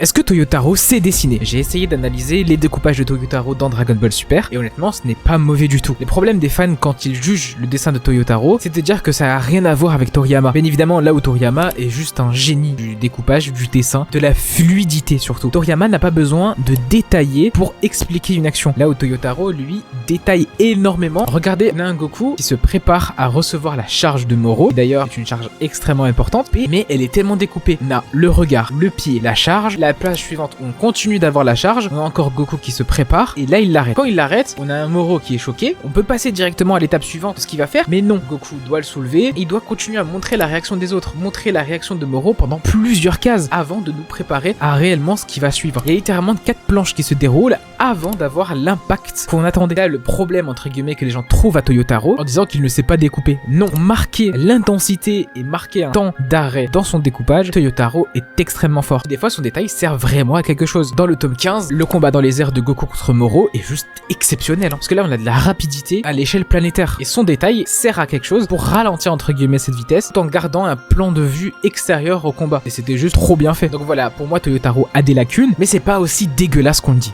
Est-ce que Toyotaro sait dessiner? J'ai essayé d'analyser les découpages de Toyotaro dans Dragon Ball Super et honnêtement ce n'est pas mauvais du tout. Les problèmes des fans quand ils jugent le dessin de Toyotaro, c'est de dire que ça a rien à voir avec Toriyama. Bien évidemment là où Toriyama est juste un génie du découpage, du dessin, de la fluidité surtout. Toriyama n'a pas besoin de détailler pour expliquer une action. Là où Toyotaro lui détaille énormément. Regardez, on a un Goku qui se prépare à recevoir la charge de Moro. D'ailleurs c'est une charge extrêmement importante mais elle est tellement découpée. On a le regard, le pied, la charge, la plage suivante, on continue d'avoir la charge, on a encore Goku qui se prépare, et là il l'arrête. Quand il l'arrête, on a un Moro qui est choqué, on peut passer directement à l'étape suivante de ce qu'il va faire, mais non, Goku doit le soulever, et il doit continuer à montrer la réaction des autres, montrer la réaction de Moro pendant plusieurs cases, avant de nous préparer à réellement ce qui va suivre. Il y a littéralement 4 planches qui se déroulent avant d'avoir l'impact qu'on attendait. Là, le problème, entre guillemets, que les gens trouvent à Toyotaro, en disant qu'il ne sait pas découper. Non, marquer l'intensité et marquer un temps d'arrêt dans son découpage, Toyotaro est extrêmement fort. Des fois, son détail sert vraiment à quelque chose. Dans le tome 15, le combat dans les airs de Goku contre Moro est juste exceptionnel. Parce que là, on a de la rapidité à l'échelle planétaire. Et son détail sert à quelque chose pour ralentir, entre guillemets, cette vitesse, tout en gardant un plan de vue extérieur au combat. Et c'était juste trop bien fait. Donc voilà, pour moi, Toyotaro a des lacunes, mais c'est pas aussi dégueulasse qu'on le dit.